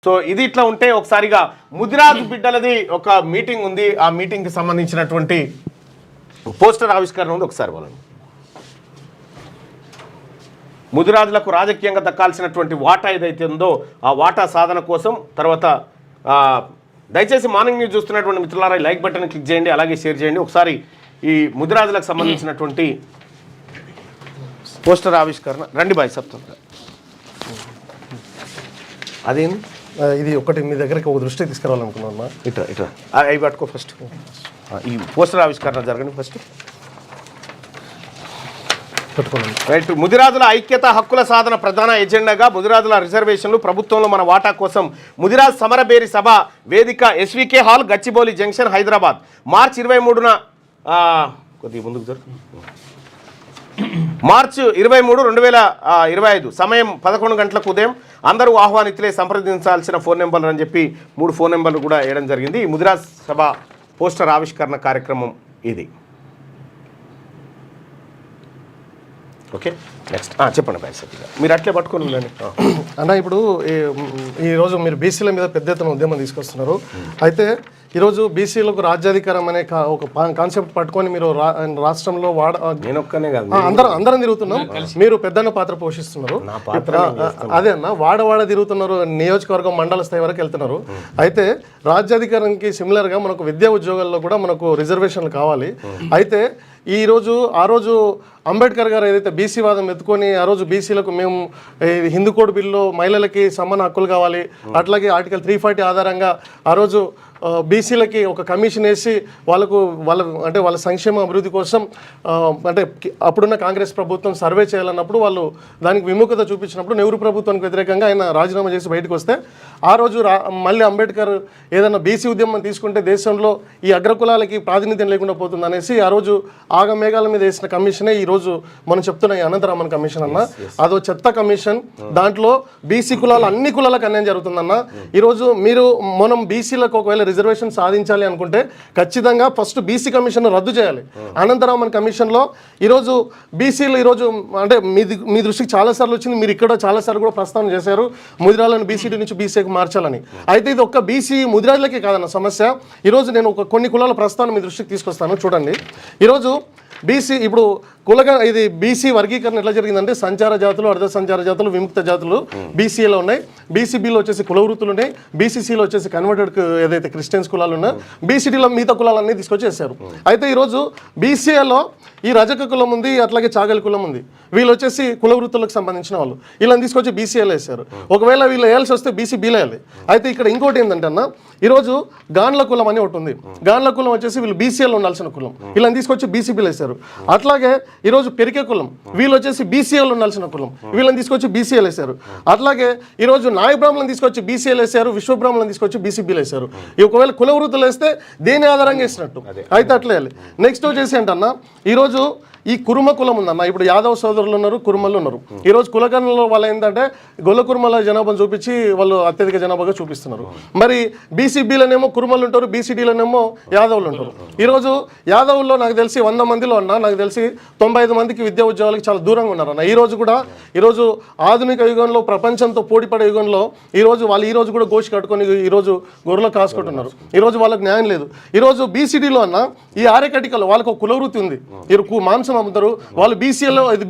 So ఇది ఇట్లా ఉంటే ఒకసారిగా ముదిరాజు బిడ్డలది ఒక మీటింగ్ ఉంది. ఆ మీటింగ్కి సంబంధించినటువంటి పోస్టర్ ఆవిష్కరణ ఉంది. ఒకసారి వాళ్ళని ముదిరాజులకు రాజకీయంగా దక్కాల్సినటువంటి వాటా ఏదైతే ఉందో ఆ వాటా సాధన కోసం తర్వాత దయచేసి మార్నింగ్ న్యూస్ చూస్తున్నటువంటి మిత్రులారా లైక్ బటన్ క్లిక్ చేయండి, అలాగే షేర్ చేయండి. ఒకసారి ఈ ముదిరాజులకు సంబంధించినటువంటి పోస్టర్ ఆవిష్కరణ రండి బాయ్ చెప్తాను. అదేంది ఇది ఒకటి మీ దగ్గరికి ఒక దృష్టికి తీసుకురావాలనుకున్నాను. ఇట్లా ఇట్లా అవి పట్టుకో ఫస్ట్. ఈ పోస్టర్ ఆవిష్కరణ జరగండి ఫస్ట్. పెట్టుకోండి. రైట్. ముదిరాజుల ఐక్యత హక్కుల సాధన ప్రధాన ఎజెండాగా ముదిరాజుల రిజర్వేషన్లు ప్రభుత్వంలో మన వాటా కోసం ముదిరాజ్ సమరబేరి సభ వేదిక SVK hall Gachibowli junction Hyderabad March 23న కొద్దిగా ముందుకు జరుగు మార్చి 23, 2025 సమయం 11 గంటలకు ఉదయం. అందరూ ఆహ్వానితులే, సంప్రదించాల్సిన ఫోన్ నెంబర్లు అని చెప్పి 3 ఫోన్ నెంబర్లు కూడా వేయడం జరిగింది. ఈ ముదిరాజ్ సభ పోస్టర్ ఆవిష్కరణ కార్యక్రమం ఇది. ఓకే నెక్స్ట్ చెప్పండి బాయ్ సత్య మీరు అట్లే పట్టుకొని ఉండండి అన్న. ఇప్పుడు ఈరోజు మీరు బీసీల మీద పెద్ద ఎత్తున ఉద్యమం తీసుకొస్తున్నారు. అయితే ఈరోజు బీసీలకు రాజ్యాధికారం అనే ఒక కాన్సెప్ట్ పట్టుకొని మీరు రాష్ట్రంలో నేనొక్కనే కాదు అందరం తిరుగుతున్నాం. మీరు పెద్దన్న పాత్ర పోషిస్తున్నారు. అదే అన్న, వాడవాడ తిరుగుతున్నారు, నియోజకవర్గం మండల స్థాయి వరకు వెళ్తున్నారు. అయితే రాజ్యాధికారానికి సిమిలర్గా మనకు విద్యా ఉద్యోగాల్లో కూడా మనకు రిజర్వేషన్లు కావాలి. అయితే ఆ రోజు అంబేద్కర్ గారు ఏదైతే బీసీ వాదం ఎత్తుకొని ఆ రోజు బీసీలకు మేము హిందూ కోడ్ బిల్లు మహిళలకి సమాన హక్కులు కావాలి, అట్లాగే ఆర్టికల్ 340 ఆధారంగా ఆ రోజు బీసీలకి ఒక కమిషన్ వేసి వాళ్ళ సంక్షేమ అభివృద్ధి కోసం అంటే అప్పుడున్న కాంగ్రెస్ ప్రభుత్వం సర్వే చేయాలన్నప్పుడు వాళ్ళు దానికి విముఖత చూపించినప్పుడు నెహ్రూ ప్రభుత్వానికి వ్యతిరేకంగా ఆయన రాజీనామా చేసి బయటకు వస్తే ఆ రోజు మళ్ళీ అంబేద్కర్ ఏదైనా బీసీ ఉద్యమం తీసుకుంటే దేశంలో ఈ అగ్రకులాలకి ప్రాతినిధ్యం లేకుండా పోతుంది అనేసి ఆ రోజు ఆగమేఘాల మీద వేసిన కమిషనే ఈరోజు మనం చెప్తున్న ఈ అనంతరామన్ కమిషన్ అన్న. అదో చెత్త కమిషన్. దాంట్లో బీసీ కులాలు అన్ని కులాలకు అన్యాయం జరుగుతుందన్న. ఈరోజు మనం బీసీలకు ఒకవేళ రిజర్వేషన్ సాధించాలి అనుకుంటే ఖచ్చితంగా ఫస్ట్ బీసీ కమిషన్ రద్దు చేయాలి. అనంతరామన్ కమిషన్లో ఈరోజు బీసీలు ఈరోజు అంటే మీ దృష్టికి చాలాసార్లు వచ్చింది, మీరు ఇక్కడ చాలాసార్లు కూడా ప్రస్తావన చేశారు ముదిరాజులను బీసీడీ నుంచి బీసీకి మార్చాలని. అయితే ఇది ఒక్క బీసీ ముదిరాజులకే కాదన్న సమస్య. ఈరోజు నేను కొన్ని కులాల ప్రస్తావన మీ దృష్టికి తీసుకొస్తాను చూడండి. ఈరోజు బీసీ ఇప్పుడు ఇది బీసీ వర్గీకరణ ఎట్లా జరిగిందంటే సంచార జాతులు, అర్ధ సంచార జాతులు, విముక్త జాతులు బీసీఏలో ఉన్నాయి. బీసీబీలో వచ్చేసి కుల వృత్తులు ఉన్నాయి. బీసీసీలో వచ్చేసి కన్వర్టెడ్ ఏదైతే క్రిస్టియన్స్ కులాలు ఉన్నాయో బీసీడీలో మిగతా కులాలన్నీ తీసుకొచ్చేసారు. అయితే ఈరోజు బీసీఏలో ఈ రజక కులం ఉంది, అట్లాగే చాగలి కులం ఉంది. వీళ్ళు వచ్చేసి కుల వృత్తులకు సంబంధించిన వాళ్ళు. వీళ్ళని తీసుకొచ్చి బీసీఏలో వేశారు. ఒకవేళ వీళ్ళు వేయాల్సి వస్తే బీసీబీలో వేయాలి. అయితే ఇక్కడ ఇంకోటి ఏంటంటే అన్న, ఈరోజు గాండ్ల కులం అని ఒకటి ఉంది. గాండ్ల కులం వచ్చేసి వీళ్ళు బీసీఏలో ఉండాల్సిన కులం, వీళ్ళని తీసుకొచ్చి బీసీబీలో వేశారు. అట్లాగే ఈరోజు పెరికే కులం, వీళ్ళు వచ్చేసి బీసీఏలో ఉండాల్సిన కులం, వీళ్ళని తీసుకొచ్చి బీసీఏలు వేశారు. అట్లాగే ఈరోజు నాయ బ్రాహ్మణులను తీసుకొచ్చి బీసీఏలు వేశారు, విశ్వబ్రాహ్మణులను తీసుకొచ్చి బీసీబీలు వేశారు. ఒకవేళ కుల వృత్తులు వేస్తే దేని ఆధారంగా వేసినట్టు. అయితే అట్లే వేయాలి. నెక్స్ట్ వచ్చేసి ఏంటన్నా, ఈరోజు ఈ కురుమ కులం ఉందన్న. ఇప్పుడు యాదవ్ సోదరులు ఉన్నారు, కురుమలు ఉన్నారు. ఈరోజు కులగణంలో వాళ్ళు ఏంటంటే గొల్ల కురుమల జనాభాను చూపించి వాళ్ళు అత్యధిక జనాభాగా చూపిస్తున్నారు. మరి బీసీబీలోనేమో కురుమలు ఉంటారు, బీసీడీలోనేమో యాదవులు ఉంటారు. ఈరోజు యాదవుల్లో నాకు తెలిసి 100 మందిలో అన్న నాకు తెలిసి 95 మందికి విద్యా ఉద్యోగాలకు చాలా దూరంగా ఉన్నారన్న. ఈరోజు ఆధునిక యుగంలో ప్రపంచంతో పోటీపడే యుగంలో ఈరోజు కూడా గోషి కట్టుకొని ఈరోజు గొర్రెలు కాసుకుంటున్నారు. ఈరోజు వాళ్ళకి న్యాయం లేదు. ఈరోజు బీసీడీలో అన్న ఈ ఆర్యకటికలు వాళ్ళకు ఒక కులవృత్తి ఉంది. మాంసం అమ్ముతారు. వాళ్ళు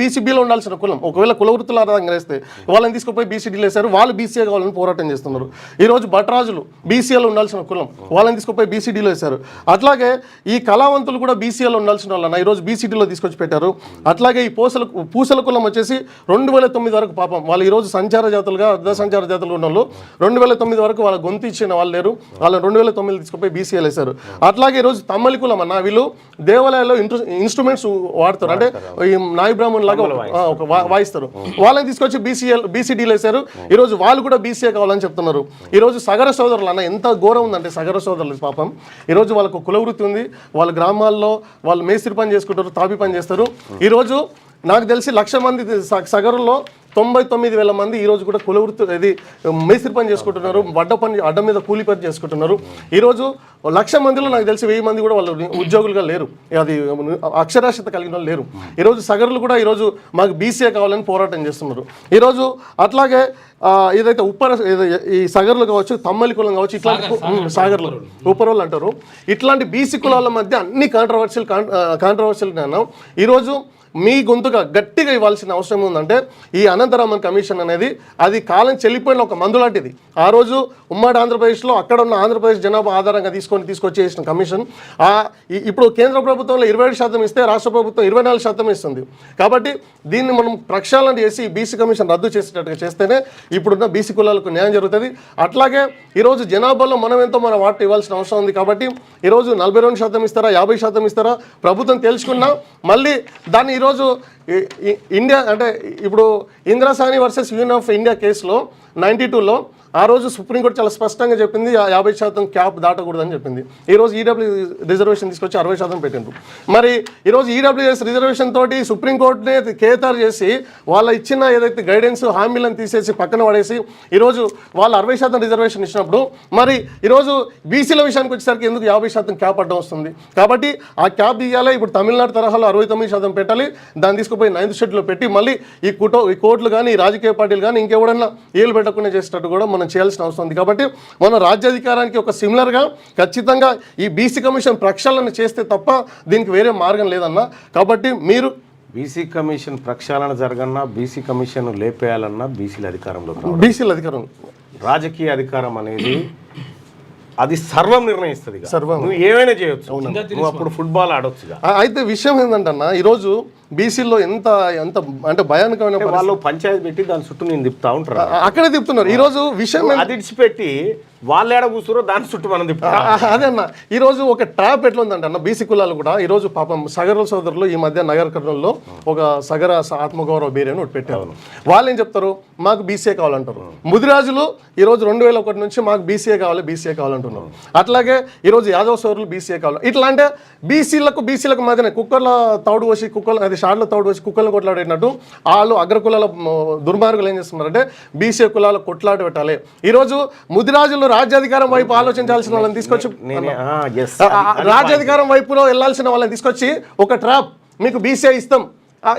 బీసీబీలో ఉండాల్సిన కులం. ఒకవేళ కుల వృత్తుల ఆధారంగా వేస్తే వాళ్ళని తీసుకుపోయి బీసీడీలో వేశారు. వాళ్ళు బీసీఏ కావాలని పోరాటం చేస్తున్నారు. ఈరోజు భట్రాజులు బీసీఏలో ఉండాల్సిన కులం, వాళ్ళని తీసుకుపోయి బీసీడీలో వేశారు. అట్లాగే ఈ కళావంతులు కూడా బీసీఏలో ఉండాల్సిన వాళ్ళన్న ఈరోజు బీసీడీలో తీసుకొచ్చి పెట్టారు. అట్లాగే ఈ పూసల కులం వచ్చేసి 2009 వరకు పాపం వాళ్ళు ఈరోజు సంచార జాతులుగా, అర్ధ సంచార జాతులు ఉన్న వాళ్ళు 2009 వరకు వాళ్ళ గొంతు ఇచ్చిన వాళ్ళు లేరు. వాళ్ళని 2009 తీసుకుపోయి బీసీఏలు వేశారు. అట్లాగే ఈరోజు తమ్మలి కులం అన్న, వీళ్ళు దేవాలయాల్లో ఇన్స్ట్రుమెంట్స్ వాడతారు, అంటే ఈ నాయ బ్రాహ్మణ్ లాగా వాయిస్తారు. వాళ్ళని తీసుకొచ్చి బీసీడీలు వేశారు. ఈరోజు వాళ్ళు కూడా బీసీఏ కావాలని చెప్తున్నారు. ఈరోజు సగర సోదరులు అన్న ఎంత ఘోరం ఉందంటే సగర సోదరులు పాపం ఈరోజు వాళ్ళకు కులవృత్తి ఉంది. వాళ్ళ గ్రామాల్లో వాళ్ళు మేస్త్రి పని చేసుకుంటారు, తాపి పని చేస్తారు. ఈరోజు నాకు తెలిసి 1,00,000 మంది సగరులో 99,000 మంది ఈ రోజు కూడా కుల వృత్తి ఇది మేస్త్రి పని చేసుకుంటున్నారు, అడ్డ మీద కూలి పని చేసుకుంటున్నారు. ఈరోజు 1,00,000 మందిలో నాకు తెలిసి 1000 మంది కూడా వాళ్ళు ఉద్యోగులుగా లేరు, అది అక్షరాస్యత కలిగిన వాళ్ళు లేరు. ఈరోజు సగరులు కూడా ఈరోజు మాకు బీసీఏ కావాలని పోరాటం చేస్తున్నారు. ఈరోజు అట్లాగే ఏదైతే ఈ సగర్లు కావచ్చు, తమ్మలి కులం కావచ్చు, ఇట్లాంటి సాగర్లు ఉపరోళ్ళు అంటారు, ఇట్లాంటి బీసీ కులాల మధ్య అన్ని కాంట్రవర్షియల్ ఈరోజు మీ గొంతుగా గట్టిగా ఇవ్వాల్సిన అవసరం ఉందంటే ఈ అనంతరామన్ కమిషన్ అనేది అది కాలం చెల్లిపోయిన ఒక మందు లాంటిది. ఆ రోజు ఉమ్మడి ఆంధ్రప్రదేశ్లో అక్కడ ఉన్న ఆంధ్రప్రదేశ్ జనాభా ఆధారంగా తీసుకొచ్చేసిన కమిషన్ ఇప్పుడు కేంద్ర ప్రభుత్వంలో 27% ఇస్తే రాష్ట్ర ప్రభుత్వం 24% ఇస్తుంది. కాబట్టి దీన్ని మనం ప్రక్షాళన చేసి బీసీ కమిషన్ రద్దు చేసేటట్టుగా చేస్తేనే ఇప్పుడున్న బీసీ కులాలకు న్యాయం జరుగుతుంది. అట్లాగే ఈరోజు జనాభాలో మనం ఎంతో మన వాటి ఇవ్వాల్సిన అవసరం ఉంది. కాబట్టి ఈరోజు 42% ఇస్తారా, 50% ఇస్తారా ప్రభుత్వం తెలుసుకున్నా మళ్ళీ దాన్ని ఈరోజు ఇండియా అంటే ఇప్పుడు Indra Sawhney versus union of India కేసులో 92లో ఆ రోజు సుప్రీంకోర్టు చాలా స్పష్టంగా చెప్పింది 50% క్యాప్ దాటకూడదని చెప్పింది. ఈరోజు ఈడబ్ల్యూ రిజర్వేషన్ తీసుకొచ్చి 60% పెట్టిండ్రు. మరి ఈరోజు ఈడబ్ల్యూఎస్ రిజర్వేషన్ తోటి సుప్రీంకోర్టునే కేతారు చేసి వాళ్ళ ఇచ్చిన ఏదైతే గైడెన్స్ హామీలను తీసేసి పక్కన పడేసి ఈరోజు వాళ్ళు 60% రిజర్వేషన్ ఇచ్చినప్పుడు మరి ఈరోజు బీసీల విషయానికి వచ్చేసరికి ఎందుకు 50% క్యాప్ అడ్డం వస్తుంది? కాబట్టి ఆ క్యాప్ తీయాలి. ఇప్పుడు తమిళనాడు తరహాలో 69% పెట్టాలి. దాన్ని తీసుకుపోయి 9th షెడ్యూల్లో పెట్టి మళ్ళీ ఈ కోర్టులు కానీ రాజకీయ పార్టీలు కానీ ఇంకెవడన్నా ఏళ్ళు పెట్టకుండా చేసేటట్టు కూడా మనం చేయాల్సిన అవసరం ఉంది. కాబట్టి మన రాజ్యాధికారానికి ఒక సిమిలర్గా ఖచ్చితంగా ఈ బీసీ కమిషన్ ప్రక్షాళన చేస్తే తప్ప దీనికి వేరే మార్గం లేదన్నా. కాబట్టి మీరు బీసీ కమిషన్ ప్రక్షాళన జరగన్నా, బీసీ కమిషన్ లేపేయాలన్నా బీసీల అధికారంలో బీసీల అధికారం, రాజకీయ అధికారం అనేది అది సర్వం నిర్ణయిస్తుంది. సర్వం నువ్వు ఏమైనా చేయొచ్చు, నువ్వు అప్పుడు ఫుట్బాల్ ఆడొచ్చుగా. అయితే విషయం ఏంటంటే ఈరోజు బీసీలో ఎంత అంటే భయానకమైన వాళ్ళు పంచాయతీ పెట్టి దాని చుట్టూ నేను తిప్పుతా ఉంటారు, అక్కడే తిప్పుతున్నారు. ఈరోజు విషయం అది ఇడిచిపెట్టి వాళ్ళు ఏడ కూర్చురో దాని చుట్టూ మనం తిప్పుతాం. అదే అన్న ఈరోజు ఒక ట్రాప్ ఎట్లా ఉందంటే అన్న బీసీ కులాలు కూడా ఈరోజు పాపం సగర సోదరులు ఈ మధ్య నగర కర్నూలులో ఒక సగర ఆత్మగౌరవ బీరే అని ఒకటి పెట్టారు. వాళ్ళు ఏం చెప్తారు, మాకు బీసీఏ కావాలంటారు. ముదిరాజులు ఈరోజు 2001 నుంచి మాకు బీసీఏ కావాలంటున్నారు. అట్లాగే ఈరోజు యాదవ సోదరులు బీసీఏ కావాలి. ఇట్లా అంటే బీసీలకు మధ్యన కుక్కర్ల తౌడు పోసి అది షాడ్లో తౌడు పోసి కుక్కర్లు కొట్లాడేటట్టు వాళ్ళు అగ్రకులాల దుర్మార్గులు ఏం చేస్తున్నారంటే బీసీ కులాల కొట్లాట పెట్టాలి. ఈరోజు ముదిరాజులు రాజ్యాధికారం వైపు ఆలోచించాల్సిన వాళ్ళని తీసుకొచ్చి రాజ్యాధికారం వైపులో వెళ్లాల్సిన వాళ్ళని తీసుకొచ్చి ఒక ట్రాప్ మీకు బీసీఐ ఇస్తాం.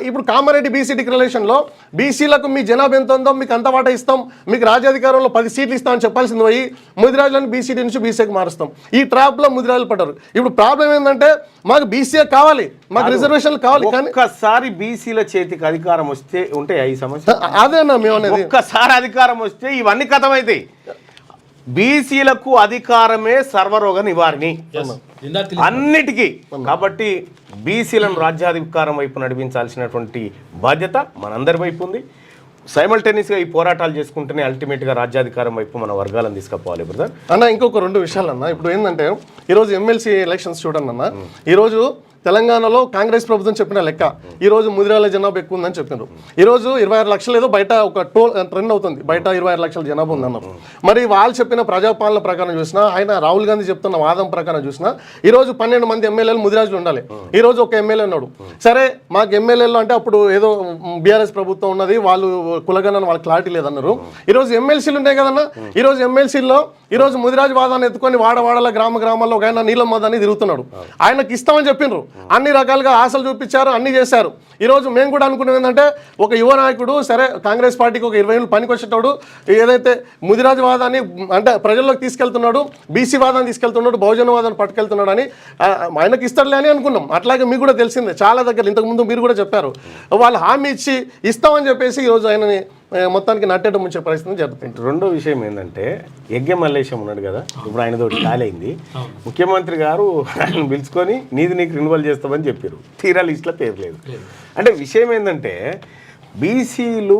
ఇప్పుడు కామారెడ్డి బీసీ డిక్లరేషన్లో బీసీలకు మీ జనాభా ఎంత ఉందో మీకు అంత వాటా ఇస్తాం, మీకు రాజ్యాధికారంలో 10 సీట్లు ఇస్తామని చెప్పాల్సింది పోయి ముదిరాజులను బీసీ నుంచి బీసీకి మారుస్తాం. ఈ ట్రాప్లో ముదిరాజులు పడ్డారు. ఇప్పుడు ప్రాబ్లం ఏంటంటే మాకు బీసీఏ కావాలి, మాకు రిజర్వేషన్లు కావాలి. కానీ ఒక్కసారి బీసీల చేతికి అధికారం వస్తే ఉంటే ఈ సమస్య అదేనా మేము అనేది. ఒక్కసారి అధికారం వస్తే ఇవన్నీ కథమవుతాయి. బీసీలకు అధికారమే సర్వరోగ నివారణి అన్నిటికీ. కాబట్టి బీసీలను రాజ్యాధికారం వైపు నడిపించాల్సినటువంటి బాధ్యత మనందరి వైపు ఉంది. సైమల్టేనియస్గా ఈ పోరాటాలు చేసుకుంటేనే అల్టిమేట్గా రాజ్యాధికారం వైపు మన వర్గాలను తీసుకుపోవాలి. బ్రదర్ అన్న ఇంకొక 2 విషయాలు అన్న. ఇప్పుడు ఏంటంటే ఈరోజు ఎమ్మెల్సీ ఎలక్షన్స్ చూడండి అన్న. ఈరోజు తెలంగాణలో కాంగ్రెస్ ప్రభుత్వం చెప్పిన లెక్క ఈరోజు ముదిరాల జనాభా ఎక్కువ ఉందని చెప్పినారు. ఈరోజు 26 లక్షలు ఏదో బయట ఒక ట్రెండ్ అవుతుంది, బయట 26 లక్షల జనాభా ఉందన్నారు. మరి వాళ్ళు చెప్పిన ప్రజాపాలన ప్రకారం చూసినా, ఆయన రాహుల్ గాంధీ చెప్తున్న వాదం ప్రకారం చూసినా ఈరోజు 12 మంది ఎమ్మెల్యేలు ముదిరాజులు ఉండాలి. ఈరోజు ఒక ఎమ్మెల్యే ఉన్నాడు. సరే మాకు ఎమ్మెల్యేలు అంటే అప్పుడు ఏదో బీఆర్ఎస్ ప్రభుత్వం ఉన్నది, వాళ్ళు కులగణన వాళ్ళకి క్లారిటీ లేదన్నారు. ఈరోజు ఎమ్మెల్సీలు ఉన్నాయి కదన్నా. ఈరోజు ఎమ్మెల్సీల్లో ఈరోజు ముదిరాజు వాదాన్ని ఎత్తుకొని వాడవాడల గ్రామాల్లో ఒక ఆయన నీలం మదాన్ని తిరుగుతున్నాడు. ఆయనకి ఇస్తామని చెప్పిండ్రు, అన్ని రకాలుగా ఆశలు చూపించారు, అన్ని చేశారు. ఈరోజు మేము కూడా అనుకున్నాం ఏంటంటే ఒక యువ నాయకుడు సరే కాంగ్రెస్ పార్టీకి ఒక 20 ఏళ్ళు పనికి వచ్చేటాడు, ఏదైతే ముదిరాజు వాదాన్ని అంటే ప్రజల్లోకి తీసుకెళ్తున్నాడు, బీసీ వాదాన్ని తీసుకెళ్తున్నాడు, బహుజన వాదాన్ని పట్టుకెళ్తున్నాడు అని ఆయనకి ఇస్తాడులే అని అనుకున్నాం. అట్లాగే మీకు కూడా తెలిసిందే, చాలా దగ్గర ఇంతకుముందు మీరు కూడా చెప్పారు, వాళ్ళు హామీ ఇచ్చి ఇస్తామని చెప్పేసి ఈరోజు ఆయనని మొత్తానికి నట్టేట ముంచే పరిస్థితి జరుగుతుంది. రెండో విషయం ఏంటంటే యజ్ఞ మల్లేశం ఉన్నాడు కదా, ఇప్పుడు ఆయనతోటి ఖాళీ ముఖ్యమంత్రి గారు ఆయన పిలుచుకొని నీకు రిన్యువల్ చేస్తామని చెప్పారు. తీరా లిస్టులో పేరు లేదు. అంటే విషయం ఏంటంటే బీసీలు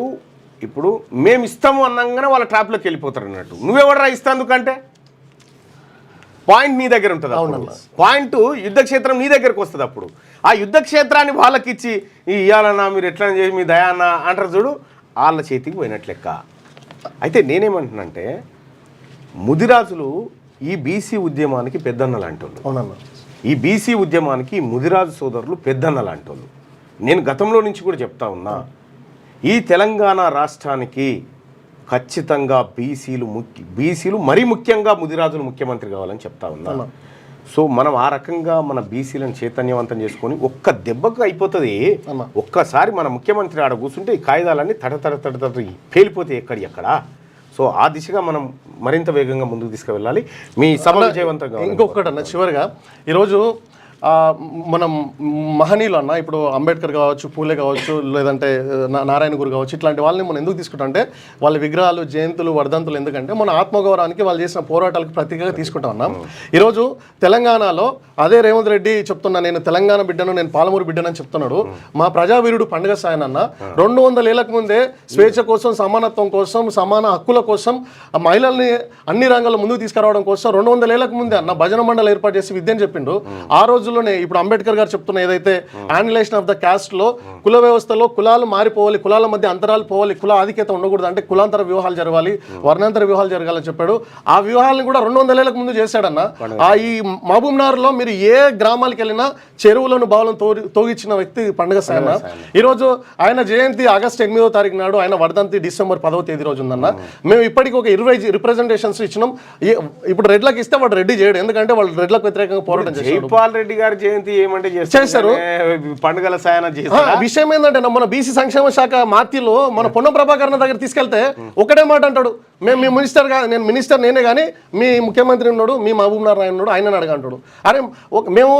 ఇప్పుడు మేము ఇస్తాము అన్నాగానే వాళ్ళ ట్రాప్లోకి వెళ్ళిపోతారు అన్నట్టు. నువ్వెవడరా ఇస్తాందుకంటే పాయింట్ నీ దగ్గర ఉంటుంది. పాయింట్ యుద్ధ క్షేత్రం నీ దగ్గరకు వస్తుంది. అప్పుడు ఆ యుద్ధ క్షేత్రాన్ని వాళ్ళకి ఇచ్చి ఇవ్వాలన్నా మీరు ఎట్లా చేసి మీ దయాన్న అంటారు చూడు, వాళ్ళ చేతికి పోయినట్లు లెక్క. అయితే నేనేమంటున్నానంటే ముదిరాజులు ఈ బీసీ ఉద్యమానికి పెద్దన్న లాంటి వాళ్ళు. ఈ బీసీ ఉద్యమానికి ముదిరాజు సోదరులు పెద్దన్న లాంటి వాళ్ళు. నేను గతంలో నుంచి కూడా చెప్తా ఉన్నా, ఈ తెలంగాణ రాష్ట్రానికి ఖచ్చితంగా బీసీలు మరీ ముఖ్యంగా ముదిరాజులు ముఖ్యమంత్రి కావాలని చెప్తా ఉన్నా. సో మనం ఆ రకంగా మన బీసీలను చైతన్యవంతం చేసుకొని ఒక్క దెబ్బకు అయిపోతుంది. ఒక్కసారి మన ముఖ్యమంత్రి ఆడ కూర్చుంటే ఈ కాగితాలన్నీ తట పేలిపోతాయి ఎక్కడ. సో ఆ దిశగా మనం మరింత వేగంగా ముందుకు తీసుకువెళ్ళాలి. మీ సభ విజయవంతంగా. ఇంకొకటి అన్న, చివరిగా ఈరోజు మనం మహనీయులు అన్న, ఇప్పుడు అంబేద్కర్ కావచ్చు, పూలే కావచ్చు, లేదంటే నారాయణ గురు కావచ్చు, ఇట్లాంటి వాళ్ళని మనం ఎందుకు తీసుకుంటాం అంటే వాళ్ళ విగ్రహాలు, జయంతులు, వర్ధంతులు ఎందుకంటే మన ఆత్మగౌరవానికి వాళ్ళు చేసిన పోరాటాలకు ప్రతీకగా తీసుకుంటాం అన్న. ఈరోజు తెలంగాణలో అదే రేవంత్ రెడ్డి చెప్తున్నా, నేను తెలంగాణ బిడ్డను, నేను పాలమూరు బిడ్డనని చెప్తున్నాడు. మా ప్రజావీరుడు పండుగ సాయన్ అన్న 200 ఏళ్లకు ముందే స్వేచ్ఛ కోసం, సమానత్వం కోసం, సమాన హక్కుల కోసం, మహిళల్ని అన్ని రంగాల్లో ముందుకు తీసుకురావడం కోసం 200 ఏళ్లకు ముందే అన్న భజన మండలి ఏర్పాటు చేసి విద్యను చెప్పిండు. ఆ రోజు ఇప్పుడు అంబేద్కర్ గారు చెప్తున్న ఏదైతే యాన్యులేషన్ ఆఫ్ ద క్యాస్ట్ లో కుల వ్యవస్థలో కులాలు మారిపోవాలి, కులాల మధ్య అంతరాలు పోవాలి, కుల ఆధిక్యత ఉండకూడదు, అంటే కులాంతర వివాహాలు జరగాలి, వర్ణాంతర వివాహాలు జరగాలని చెప్పాడు. ఆ వివాహాలను కూడా 200 ఏళ్లకు ముందు చేశాడన్న. ఈ మహబూబ్ నగర్ లో మీరు ఏ గ్రామాలకు వెళ్ళినా చెరువులను బావులను తోగిచ్చిన వ్యక్తి పండుగ సాయన్న. ఈరోజు ఆయన జయంతి ఆగస్టు 8వ తారీఖు నాడు, ఆయన వర్ధంతి డిసెంబర్ 10వ తేదీ రోజు ఉందన్న. మేము ఇప్పటికి ఒక 20 రిప్రజెంటేషన్స్ ఇచ్చినాం. ఇప్పుడు రెడ్లకు ఇస్తే వాడు రెడ్డి చేయడు, ఎందుకంటే వాళ్ళు రెడ్లకు వ్యతిరేకంగా పోరాటం చేశారు. జైపాల్ రెడ్డి గారి జయంతి ఏమంటే చేస్తారు, పండుగల సాయన చేస్తారు. విషయం ఏంటంటే మన బీసీ సంక్షేమ శాఖ మార్తిలో మన పొన్నం ప్రభాకర్ దగ్గర తీసుకెళ్తే ఒకటే మాట అంటాడు, మీ మినిస్టర్ నేను మినిస్టర్ నేనే కానీ మీ ముఖ్యమంత్రి ఉన్నాడు, మీ మహబూబ్ నారాయణ ఉన్నాడు, ఆయన అడగంటాడు. అరే మేము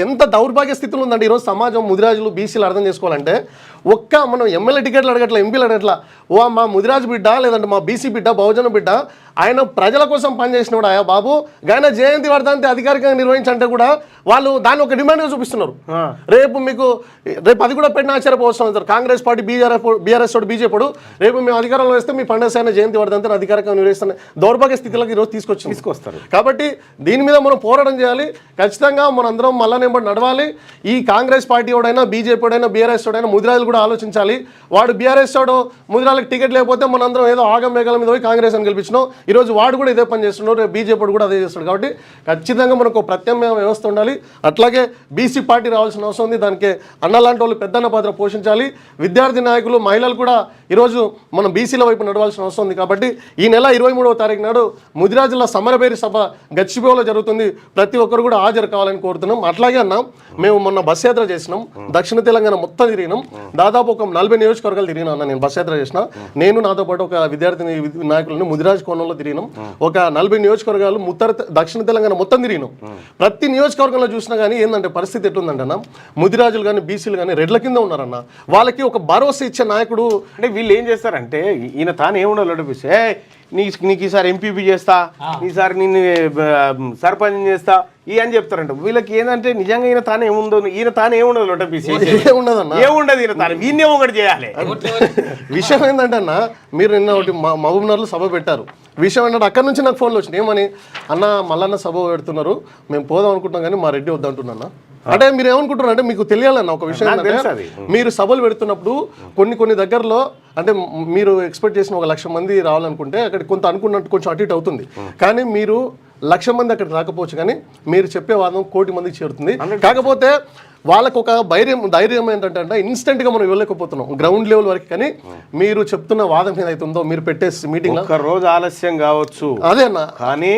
ఎంత దౌర్భాగ్య స్థితిలో ఉందండి ఈరోజు సమాజం. ముదిరాజులు బీసీలు అర్థం చేసుకోవాలంటే మనం ఎమ్మెల్యే టికెట్లు అడగట్లా, ఎంపీలు అడగట్లా. మా ముదిరాజు బిడ్డ లేదంటే మా బీసీ బిడ్డ, బహుజన బిడ్డ, ఆయన ప్రజల కోసం పనిచేసినవాడు. ఆయా బాబు ఆయన జయంతి వర్ధంతి అధికారికంగా నిర్వహించంటే కూడా వాళ్ళు దాన్ని ఒక డిమాండ్గా చూపిస్తున్నారు. రేపు అది కూడా పెట్టిన ఆశ్చర్యపోవచ్చు. కాంగ్రెస్ పార్టీ బీఆర్ఎస్ తోటి బీజేపీ రేపు మేము అధికారంలో వేస్తే మీ పండుగ సాయన జయంతి వర్ధంతిని అధికారికంగా నిర్వహిస్తున్న దౌర్భాగ్య స్థితిలోకి ఈరోజు తీసుకొస్తారు. కాబట్టి దీని మీద మనం పోరాటం చేయాలి. ఖచ్చితంగా మనందరం మళ్ళా నడవాలి. ఈ కాంగ్రెస్ పార్టీ వాడైనా, బీజేపీ వాడైనా, బీఆర్ఎస్ వాడైనా ముదిరాజులు కూడా ఆలోచించాలి. వాడు బీఆర్ఎస్ వాడు ముదిరాలకు టికెట్ లేకపోతే మనందరం ఏదో ఆగం మేఘాల మీద పోయి కాంగ్రెస్ అని గెలిపించినాం. ఈరోజు వాడు కూడా ఇదే పని చేస్తున్నాడు, రేపు బీజేపీ కూడా అదే చేస్తాడు. కాబట్టి ఖచ్చితంగా మనకు ప్రత్యామ్నాయ వ్యవస్థ ఉండాలి. అట్లాగే బీసీ పార్టీ రావాల్సిన అవసరం ఉంది. దానికి అన్నలాంటి వాళ్ళు పెద్దన్న పాత్ర పోషించాలి. విద్యార్థి నాయకులు, మహిళలు కూడా ఈరోజు మనం బీసీల వైపు నడవాల్సిన అవసరం ఉంది. కాబట్టి ఈ నెల 23వ తారీఖు నాడు ముదిరాజుల సమరభేరి సభ గచ్చిబౌలిలో జరుగుతుంది. ప్రతి ఒక్కరు కూడా హాజరు కావాలని కోరుతున్నాం. అట్లాగే అన్న, మేము మొన్న బస్ యాత్ర చేసినాం, దక్షిణ తెలంగాణ మొత్తం తిరిగినాం. దాదాపు ఒక 40 నియోజకవర్గాలు తిరిగినా అన్న. నేను బస్ యాత్ర చేసిన, నేను నాతో పాటు ఒక విద్యార్థి నాయకులను ముదిరాజు కోణంలో తిరిగినాం. ఒక 40 నియోజకవర్గాలు దక్షిణ తెలంగాణ మొత్తం తిరిగినాం. ప్రతి నియోజకవర్గంలో చూసినా కానీ ఏంటంటే పరిస్థితి ఎట్లుందంటే అన్న, ముదిరాజులు కానీ బీసీలు కానీ రెడ్ల కింద ఉన్నారన్న. వాళ్ళకి ఒక భరోసా ఇచ్చే నాయకుడు అంటే వీళ్ళు ఏం చేస్తారంటే, ఈయన తాను ఏముండాలి అనిపిస్తే, నీకు ఈసారి ఎంపీపీ చేస్తా, ఈసారి నిన్ను సర్పంచ్ చేస్తా అని చెప్తారంట. వీళ్ళకి ఏంటంటే నిజంగా ఈయన తాను ఏముండదు ఏముండదన్న, ఏముండదు. ఈయన తాను వీళ్ళే ఒకటి చేయాలి. విషయం ఏంటంటే అన్న, మీరు నిన్న ఒకటి మహబూబ్ నగర్లో సభ పెట్టారు. విషయం ఏంటంటే అక్కడ నుంచి నాకు ఫోన్లు వచ్చినాయి. ఏమని, అన్న మల్లన్న సభ పెడుతున్నారు, మేము పోదాం అనుకుంటున్నాం కానీ మా రెడ్డి వద్దంటున్నా. అంటే మీరు ఏమనుకుంటున్నారు అంటే, మీకు తెలియాలన్న ఒక విషయం ఏంటంటే, మీరు సభలు పెడుతున్నప్పుడు కొన్ని దగ్గరలో అంటే మీరు ఎక్స్పెక్ట్ చేసిన 1,00,000 మంది రావాలనుకుంటే అక్కడ కొంత అనుకున్నట్టు కొంచెం అటు ఇటు అవుతుంది. కానీ మీరు 1,00,000 మంది అక్కడికి రాకపోవచ్చు, కానీ మీరు చెప్పే వాదం 1,00,00,000 మందికి చేరుతుంది. కాకపోతే వాళ్ళకు ఒక ధైర్యం ఏంటంటే ఇన్స్టెంట్గా మనం ఇవ్వలేకపోతున్నాం గ్రౌండ్ లెవెల్ వరకు. కానీ మీరు చెప్తున్న వాదం ఏదైతుందో, మీరు పెట్టే మీటింగ్ ఒక రోజు ఆలస్యం కావచ్చు, అదే అన్న, కానీ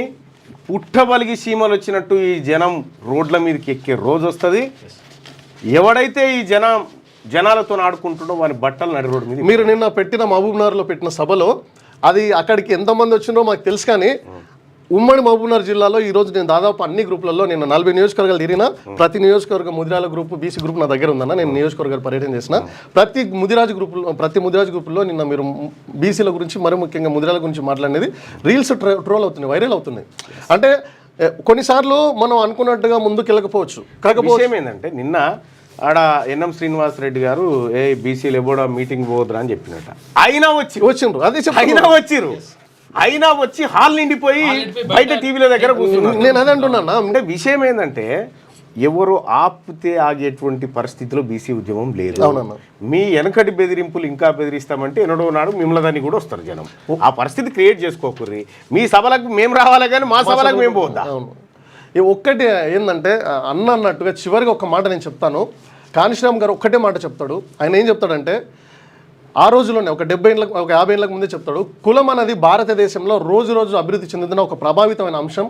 పుట్టబలిగి సీమలు వచ్చినట్టు ఈ జనం రోడ్ల మీదకి ఎక్కే రోజు వస్తుంది. ఎవడైతే ఈ జనాలతో ఆడుకుంటుండో వాని బట్టలు నడి రోడ్డు మీద. మీరు నిన్న పెట్టిన మహబూబ్ నగర్లో పెట్టిన సభలో అది అక్కడికి ఎంతమంది వచ్చిందో మాకు తెలుసు. కానీ ఉమ్మడి మహబూబ్నగర్ జిల్లాలో ఈరోజు నేను దాదాపు అన్ని గ్రూపులలో నేను 40 నియోజకవర్గాలు తిరిగిన. ప్రతి నియోజకవర్గం ముదిరాల గ్రూపు, బీసీ గ్రూప్ నా దగ్గర ఉందన్న. నేను నియోజకవర్గాలు పర్యటన చేసిన. ప్రతి ముదిరాజు గ్రూపుల్లో నిన్న మీరు బీసీల గురించి, మరి ముఖ్యంగా ముదిరాల గురించి మాట్లాడేది రీల్స్ ట్రోల్ అవుతున్నాయి, వైరల్ అవుతున్నాయి. అంటే కొన్నిసార్లు మనం అనుకున్నట్టుగా ముందుకు వెళ్ళకపోవచ్చు. కాకపోతే ఏంటంటే, నిన్న ఆడ ఎన్ఎం శ్రీనివాసరెడ్డి గారు బీసీలు ఎవడో మీటింగ్ పోదురా అని చెప్పినట్ట. అయినా వచ్చిండ్రు, అదే అయినా వచ్చి హాల్ నిండిపోయి బయట టీవీల దగ్గర కూర్చున్నారు. నేను అదే అంటున్నా. అంటే విషయం ఏంటంటే, ఎవరు ఆపితే ఆగేటువంటి పరిస్థితిలో బీసీ ఉద్యమం లేదు. మీ వెనకటి బెదిరింపులు ఇంకా బెదిరిస్తామంటే ఎన్నడో నాడు మిమ్మల్ని కూడా వస్తారు జనం. ఆ పరిస్థితి క్రియేట్ చేసుకోకూర్రి. మీ సభలకు మేము రావాలి కానీ మా సభలకు మేము పోద్దాం. ఒక్కటి ఏంటంటే అన్నట్టుగా చివరిగా ఒక మాట నేను చెప్తాను. కాన్షీరామ్ గారు ఒక్కటే మాట చెప్తాడు. ఆయన ఏం చెప్తాడంటే ఆ రోజులోనే ఒక 70 ఏళ్ళకు ఒక 50 ఏళ్ళకు ముందే చెప్తాడు, కులం అనేది భారతదేశంలో రోజు రోజు అభివృద్ధి చెందుతున్న ఒక ప్రభావితమైన అంశం.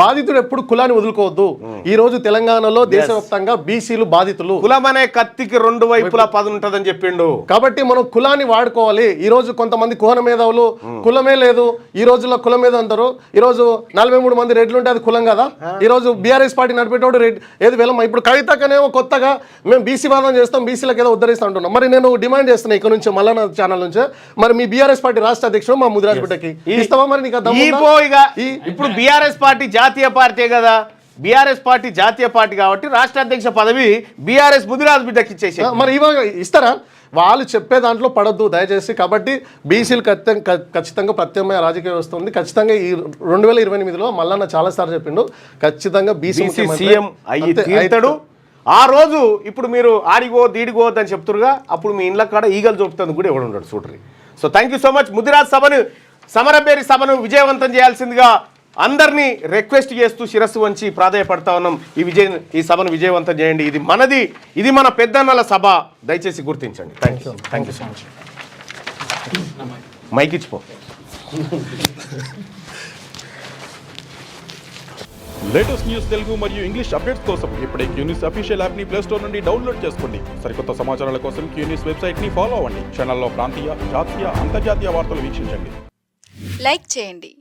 బాధితుడు ఎప్పుడు కులాన్ని వదులుకోవద్దు. ఈ రోజు తెలంగాణలో దేశవ్యాప్తంగా బీసీలు బాధితులు. కులం అనే కత్తికి 2 వైపులా పదును ఉంటుందని చెప్పిండు. కాబట్టి మనం కులాన్ని వాడుకోవాలి. ఈ రోజు కొంతమంది కుల మేధావులు కులమే లేదు, ఈ రోజుల్లో కులం మీద అంటారు. ఈ రోజు 43 మంది రెడ్లు ఉంటే అది కులం కదా. ఈ రోజు బీఆర్ఎస్ పార్టీ నడిపేటోడు రెడ్ ఏది వెళ్ళం. ఇప్పుడు కవితకనేమో కొత్తగా మేము బీసీ వాదం చేస్తాం, బీసీలకు ఏదో ఉద్ధరిస్తాం అంటున్నాం. మరి నేను డిమాండ్ చేస్తున్నా ఇక్కడ నుంచి మల్లన్న ఛానల్ నుంచి, మరి మీ బీఆర్ఎస్ పార్టీ రాష్ట్ర అధ్యక్షుడు మా ముదిరాజ్ బిడ్డకి ఇస్తావా? మరి నీకు ఇప్పుడు బీఆర్ఎస్ పార్టీ జాతీయ పార్టీ కదా, బీఆర్ఎస్ పార్టీ జాతీయ పార్టీ కాబట్టి రాష్ట్ర అధ్యక్ష పదవి బీఆర్ఎస్ ముదిరాజ్ బిడ్డకి ఇచ్చేసి మరి ఇవాళ ఇస్తారా? వాళ్ళు చెప్పే దాంట్లో పడద్దు దయచేసి. కాబట్టి బీసీలు ఖచ్చితంగా ప్రత్యామ్నాయ రాజకీయ వ్యవస్థ ఉంది. ఖచ్చితంగా ఈ 2028లో మల్లన్న చాలాసార్లు చెప్పిండు, ఖచ్చితంగా బీసీ సీఎం అయ్యి తీరుతాడు. ఆ రోజు ఇప్పుడు మీరు ఆడిగో దీడిగోద్దు అని చెప్తురుగా, అప్పుడు మీ ఇండ్ల కాడ ఈగలు చూపుతుంది కూడా ఎవడు ఉండడు చూడరి. So thank you so much. Mudiraj సభను సమరబేరి సభను విజయవంతం చేయాల్సిందిగా అందరినీ రిక్వెస్ట్ చేస్తూ శిరస్సు వంచి ప్రాధాయపడతా ఉన్నాం. ఈ సభను విజయవంతం చేయండి. ఇది మనది, ఇది మన పెద్దన్నల సభ, దయచేసి గుర్తించండి. Thank you so much. Mike ఇచ్చిపో. లేటెస్ట్ న్యూస్ తెలుగు మరియు ఇంగ్లీష్ అప్డేట్స్ కోసం ఇప్పుడే క్యూన్యూస్ అఫీషియల్ యాప్ ని ప్లే స్టోర్ నుండి డౌన్లోడ్ చేసుకోండి. సరికొత్త సమాచారాల కోసం క్యూన్యూస్ వెబ్సైట్ ని ఫాలో అవ్వండి. ఛానల్లో ప్రాంతీయ, జాతీయ, అంతర్జాతీయ వార్తలు వీక్షించండి. లైక్ చేయండి.